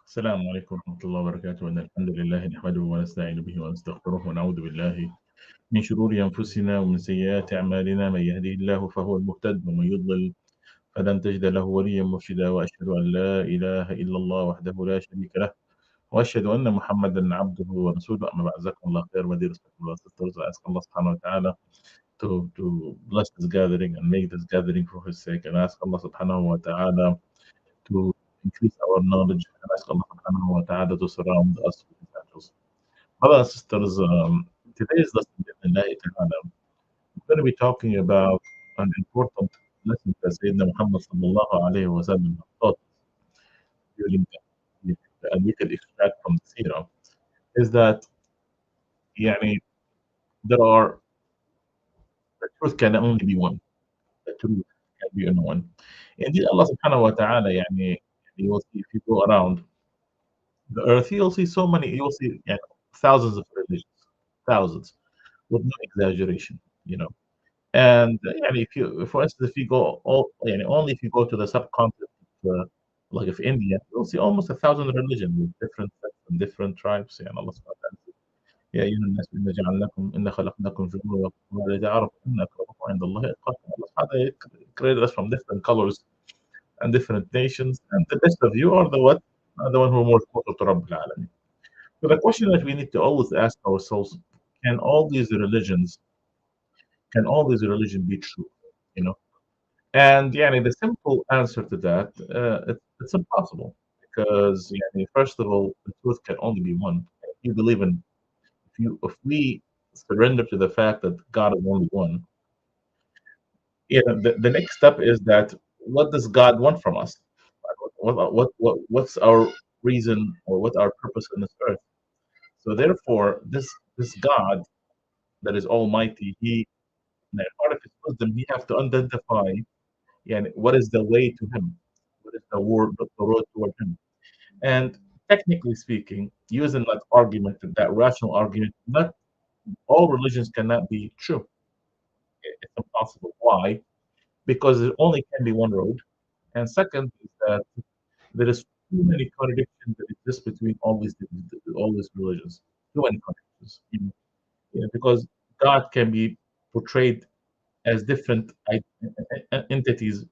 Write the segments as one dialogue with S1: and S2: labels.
S1: السلام عليكم ورحمة الله وبركاته. إن الحمد لله نحمده ونستعين به ونستغفره ونعوذ بالله من شرور أنفسنا ومن سيئات أعمالنا. من يهده الله فهو المهتد ومن يضلل فلن تجد له وليا مرشدا. وأشهد أن لا إله إلا الله وحده لا شريك له وأشهد أن محمدا عبده ورسوله. أما بعد، جزاكم الله خير. My dear sisters, I ask Allah subhanahu wa ta'ala to bless this gathering and make this gathering for His sake. And I ask Allah subhanahu wa ta'ala to increase our knowledge, and ask Allah subhanahu wa ta'ala to surround us with His angels. Brothers and sisters, today's lesson, bi'idhnillahi ta'ala, we're going to be talking about an important lesson that Sayyidina Muhammad sallallahu alayhi wa sallam taught during the we could extract from the seerah, is that يعني, there are, the truth can only be one. The truth can be only one. Indeed, Allah subhanahu wa ta'ala, you will see, if you go around the earth, you'll see so many, you'll see thousands of religions, thousands, with no exaggeration, you know. And if you, for instance, if you go only if you go to the subcontinent, like of India, you'll see almost 1,000 religions with different sects and different tribes. And Allah subhanahu wa ta'ala says, يا أيها الناس إنا جعلناكم إنا خلقناكم شعوبا وقبائل لتعارفوا إن أكرمكم عند الله أتقاكم. Allah subhanahu wa ta'ala created us from different colors and different nations, and the best of you are the what? Are the one who are more closer to Rabbil Alamin. So the question that we need to always ask ourselves: Can all these religions, can all these religions be true? You know, and the simple answer to that, it's impossible, because first of all, the truth can only be one. If you believe in, if we surrender to the fact that God is only one, the next step is that, what does God want from us? What's our reason, or what's our purpose on this earth? So therefore, this God that is Almighty, He, part of His wisdom, He has to identify, what is the way to Him, what is the road toward Him. And technically speaking, using that argument, that rational argument, not all religions cannot be true. It's impossible. Why? Because there only can be one road. And second is that there is too many contradictions that exist between all these religions. Too many contradictions. Because God can be portrayed as different entities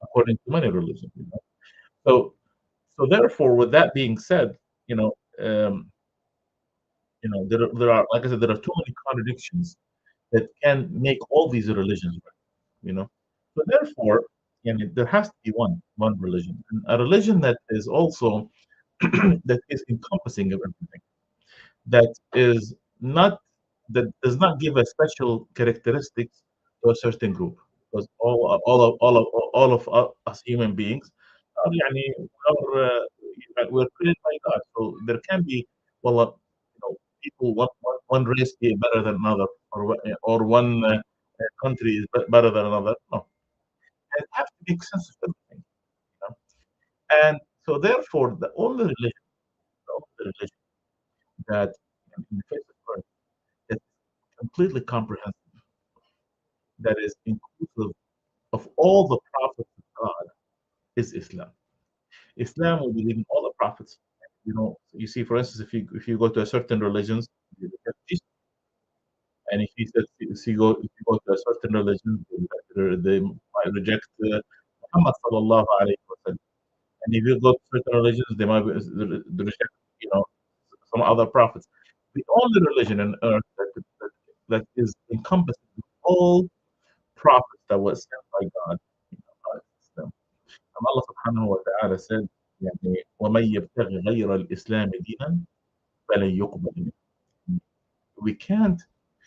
S1: according to many religions. So, therefore, with that being said, there are, like I said, there are too many contradictions that can make all these religions right. So therefore, there has to be one religion, and a religion that is also that is encompassing of everything, that is not, that does not give a special characteristics to a certain group, because all of us human beings are, we're created by God. So there can be, well, people, one race be better than another, or one country is better than another. No, it has to make sense of everything. You know? And so therefore, the only religion that, in the face of earth, is completely comprehensive, that is inclusive of all the prophets of God, is Islam. Islam, we believe in all the prophets. You see, for instance, if you go to a certain religions, you look at Jesus. And if you go to a certain religion, they might reject Muhammad sallallahu alayhi wa sallam. And if you go to certain religions, they might they reject, you know, some other prophets. The only religion on earth that is encompassing all prophets that was sent by God, is Islam. And Allah subhanahu wa ta'ala said, وَمَن يَبْتَغِ غَيْرَ الْإِسْلَامِ دِينًا فَلَن يُقْبَلَ مِنْهُ. We can't,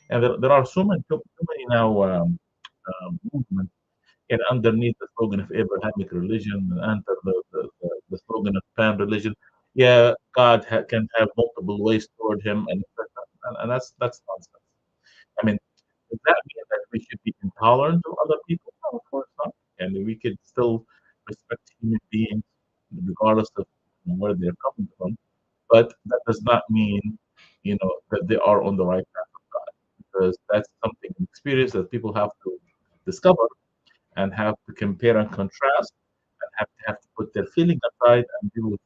S1: and there are so many now movements, and underneath the slogan of Abrahamic religion, and under the slogan of pan religion, God can have multiple ways toward Him, and that's nonsense. I mean, does that mean that we should be intolerant of other people? No, of course not. And we could still respect human beings regardless of where they're coming from. But that does not mean, that they are on the right path of God, because that's something, an experience that people have to discover, and have to compare and contrast, and have to put their feeling aside and deal with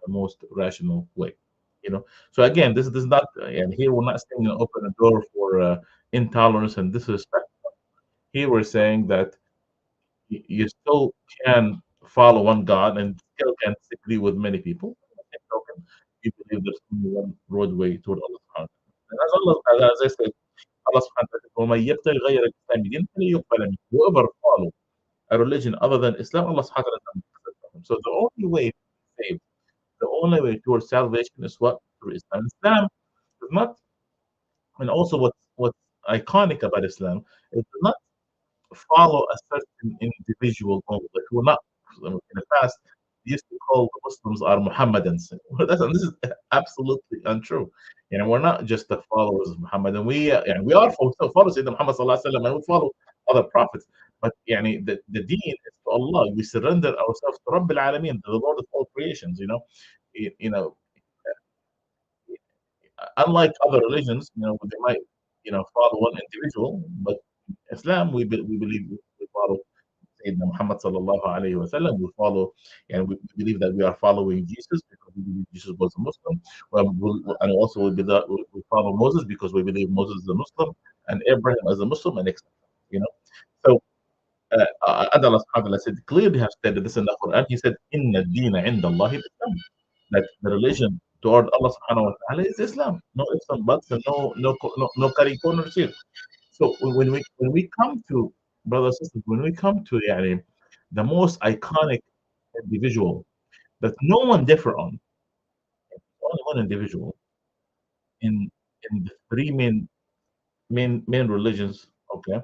S1: the most rational way. You know. So again, this is not, and here we're not saying open a door for intolerance and disrespect. Here we're saying that you still can follow one God and still can disagree with many people. At the same token, you believe there's only one roadway toward Allah subhanahu wa ta'ala. And as I said, Allah subhanahu wa ta'ala, وَمَن يَبْتَغِ غَيْرَ الْإِسْلَامِ دِينًا فَلَن يُقْبَلَ مِنْهُ. Whoever follow a religion other than Islam, Allah subhanahu wa ta'ala doesn't accept them. So the only way to be saved, the only way towards salvation is what? Through Islam. Islam is not, and also what's iconic about Islam is not follow a certain individual only. Like we're not, in the past, we used to call the Muslims are Muhammadans. This is absolutely untrue. You know, we're not just the followers of Muhammad, and we are followers of Muhammad sallallahu alaihi wasallam, and we follow other prophets. But the deen is to Allah. We surrender ourselves to Rabbil Alameen, to the Lord of all creations. You know, unlike other religions, they might, follow one individual, but Islam, we believe we follow Sayyidina Muhammad sallallahu alayhi wa sallam. We follow, and we believe that we are following Jesus because we believe Jesus was a Muslim. And also we follow Moses because we believe Moses is a Muslim and Abraham as a Muslim, and etc. You know, so. And Allah subhanahu wa ta'ala said, clearly have stated this in the Quran. He said, Inna dina inda Allahi Islam. That the religion toward Allah subhanahu wa ta'ala is Islam. No ifs and buts, and no cutting corners here. So when we come to, brothers and sisters, when we come to the most iconic individual that no one differ on, only one individual in the three main religions, okay,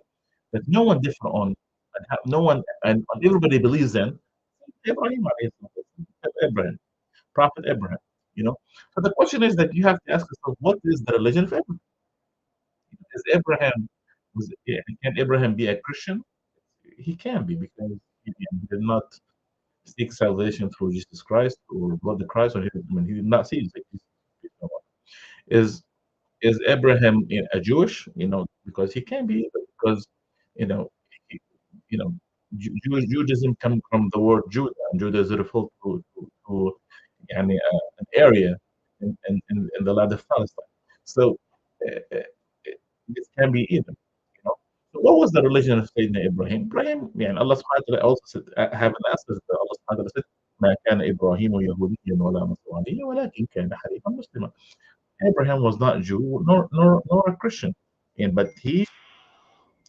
S1: that no one differ on, and no one, and everybody believes in Ibrahim, alayhi salam, Abraham, Prophet Abraham. You know, so the question is that you have to ask yourself, what is the religion of Abraham? Is Abraham can Abraham be a Christian? He can be, because he did not seek salvation through Jesus Christ or blood of Christ, or he did not see Jesus. Is is Abraham a Jewish? Because he can be, because you know he, you know Judaism comes from the word Judah, and Judah is referred to an area in the land of Palestine. So this can be either. So what was the religion of Sayyidina Ibrahim? Ibrahim, Allah subhanahu wa ta'ala also said, have an answer. Allah subhanahu wa ta'ala said, ما كان إبراهيم يهوديا ولا نصرانيا ولكن كان حنيفا مسلما. Abraham was not Jew nor a Christian, but you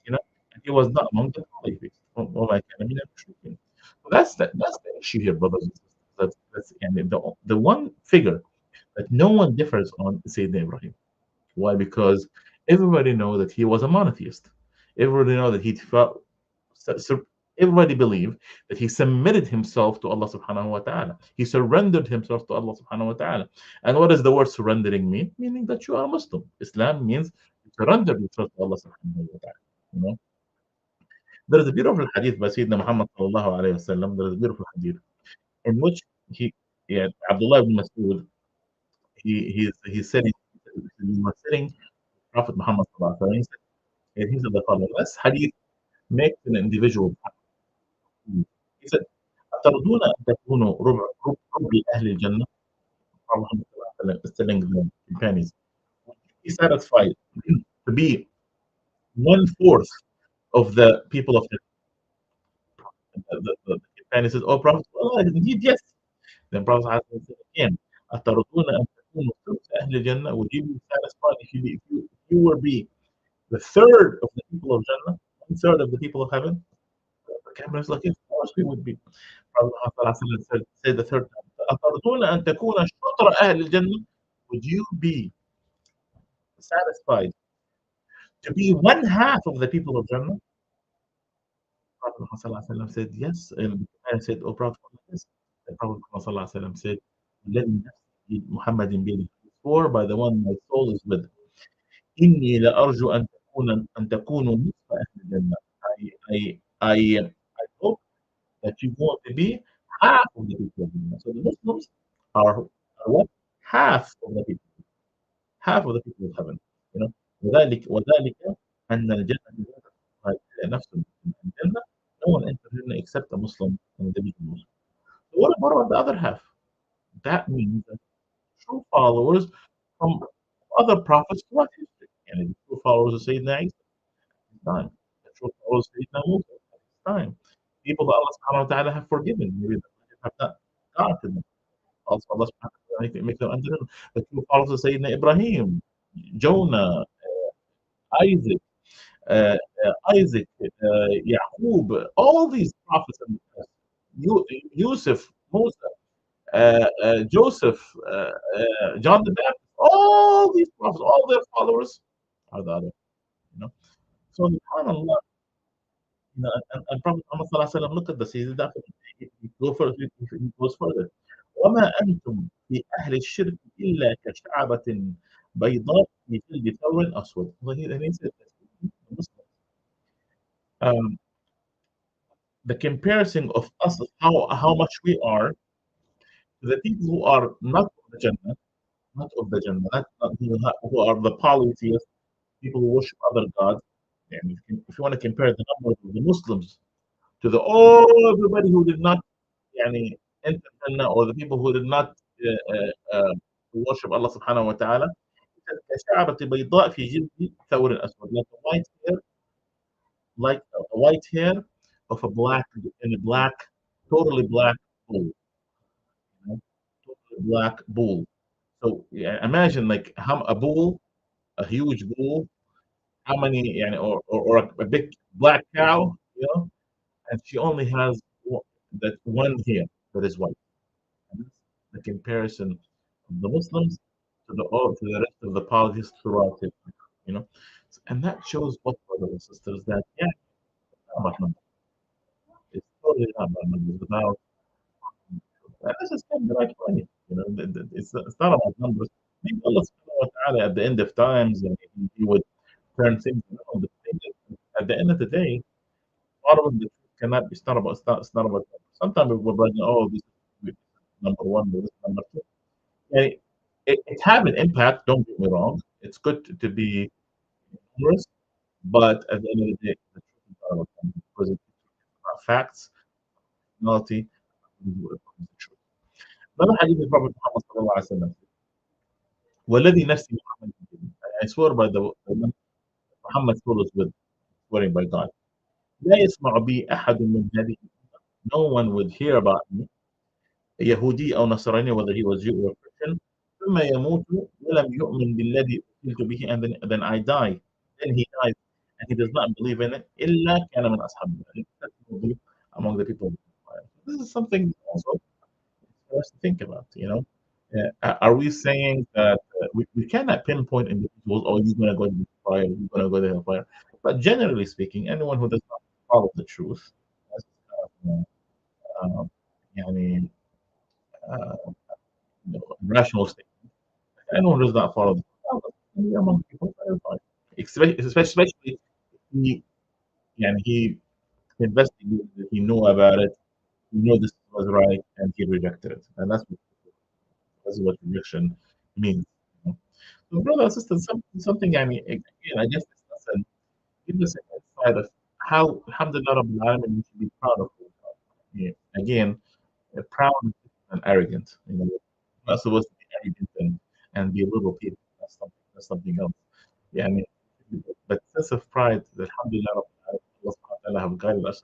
S1: know, he was not among the polytheists. وما كان من المشركين. So that's the issue here, brothers and sisters. The one figure that no one differs on is Sayyidina Ibrahim. Why? Because everybody know that he was a monotheist. Everybody know that he felt. Everybody believed that he submitted himself to Allah subhanahu wa ta'ala. He surrendered himself to Allah subhanahu wa ta'ala. And what does the word surrendering mean? Meaning that you are a Muslim. Islam means you surrender yourself to Allah subhanahu wa ta'ala. You know, there is a beautiful hadith by Sayyidina Muhammad sallallahu alayhi wa sallam. There is a beautiful hadith in which Abdullah ibn Mas'ud, he's sitting, we were sitting, Prophet Muhammad sallallahu alayhi wa sallam, and he said the following: this hadith makes an individual. He said, أترضون أن تكونوا ربع أهل الجنة? Prophet Muhammad sallallahu alayhi wa sallam is telling the companions, be satisfied to be 1/4 of the people of the companion says, oh Prophet, well, indeed, yes. Then Prophet said again, أترضون أن تكونوا ثلث أهل الجنة? Would you be satisfied if you would be the third of the people of Jannah, 1/3 of the people of heaven? The camera is like, of course we would be. Prophet said the third time, أترضون أن تكون شطر أهل الجنة? Would you be satisfied to be 1/2 of the people of Jannah? Prophet Muhammad said, yes. And I said, oh Prophet, yes. The Prophet Muhammad said, let me Muhammad be for by the one my soul is with. إني لأرجو أن تكونوا نصف أهل الجنة. I hope that you want to be half of the people of Jannah. So the Muslims are what? Half of the people of heaven. You know, وذلك أن الجنة لا تدخلها إلا نفس من الجنة. No one enters Jannah except a Muslim and the Muslim. So what about the other half? that means that true followers from other prophets throughout history. And the true followers of Sayyidina Isa at his time. The true followers of Sayyidina Musa at his time. People that Allah subhanahu wa ta'ala have forgiven. Maybe they have not gone to them. Also, Allah subhanahu wa ta'ala make them under him. The true followers of Sayyidina Ibrahim, Jonah, Isaac, Isaac, Yaqub, all these prophets and Yusuf, Musa, Joseph, John the Baptist, all these prophets, all their followers are the other. You know, so subhanallah, you know, and Prophet Muhammad sallallahu alaihi wasallam, look at this. He go further. He goes further. وما أنتم في أهل الشرك إلا كشعبة بيضاء في جلد ثور أسود. Well, and he said this. Um, the comparison of us, how much we are, to the people who are not of the Jannah, not of the Jannah, not who are the polytheists, people who worship other gods. And if you want to compare the numbers of the Muslims to the everybody who did not يعني, enter Jannah, or the people who did not worship Allah subhanahu wa ta'ala, كشعرة بيضاء في جلد ثور أسود, like a white hair of a black, in a black, totally black bull, you know, totally black bull. So yeah, imagine like how a bull, a huge bull, how many, or a big black cow, and she only has that one hair that is white. And that's the comparison of the Muslims to the rest of the polytheists throughout history, you know. And that shows both brothers and sisters that yeah, it's not about numbers. It's totally not about numbers. It's about and this is kind of like funny, it's not about numbers. Maybe Allah subhanahu wa ta'ala at the end of times, and he would turn things around. The thing is, at the end of the day, part of the truth cannot be, it's not about numbers. Sometimes we're like, oh, this is number one, this is number two. And it have an impact, don't get me wrong. It's good to be humorous, but at the end of the day, the truth is not about numbers, because it's about facts, reality, and the truth. Another hadith of Prophet Muhammad sallallahu alaihi wasallam. والذي نفسي محمد بيده. I swear by the one Muhammad was with, swearing by God. لا يسمع بي أحد من هذه. No one would hear about me, يهودي أو نصراني, whether he was Jew or Christian, ثم يموت ولم يؤمن بالذي أرسلت به, and then I die. Then he dies and he does not believe in it. إلا كان من أصحاب النار. That will be among the people. This is something also for us to think about. Are we saying that we cannot pinpoint individuals, oh, you're going to go to the fire, you're going to go to the fire? But generally speaking, anyone who does not follow the truth, that's uh, يعني, uh, rational statement. Anyone who does not follow the truth, among people, that's fine. Especially if he investigated it, he knew about it, he knew this was right, and he rejected it. And that's what rejection means. So, brother and sister, something, again, I guess this lesson gives us an insight of how, alhamdulillah, Rabbil Alamin, we should be proud of it. Yeah. Again, proud and arrogant. We're not supposed to be arrogant and be little people. That's something else. Yeah, but sense of pride, that alhamdulillah, Rabbil Alamin, Allah subhanahu wa ta'ala have guided us.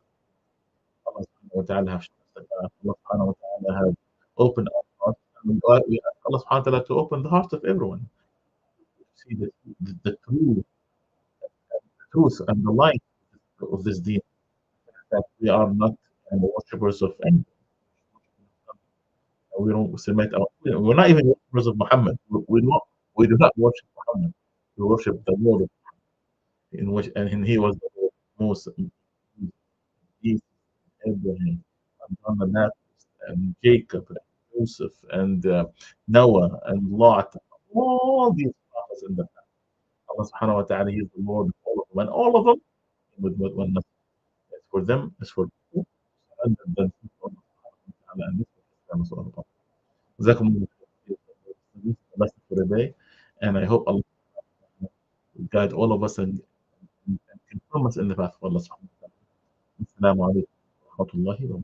S1: Allah subhanahu wa ta'ala have shown us the path. Allah subhanahu wa ta'ala have opened our hearts. And we ask Allah subhanahu wa ta'ala to open the hearts of everyone. See the truth and the light of this deen, that we are not worshippers of anything. We don't submit we're not even worshippers of Muhammad. We do not worship Muhammad. We worship the Lord, in which, and he was the most, Jesus, Abraham, and John the Baptist, and Jacob, and Joseph, and Noah, and Lot, all these prophets in the past. Allah subhanahu wa ta'ala, He is the Lord of all of them. And all of them, with one message. It's for them, it's for people, and then for Allah subhanahu wa ta'ala, and this is Islam as well. جزاكم الله خير. This is the lesson for the day. And I hope Allah will guide all of us and confirm us in the path of Allah subhanahu wa ta'ala. Assalamu alaikum wa rahmatullahi wa barakatuh.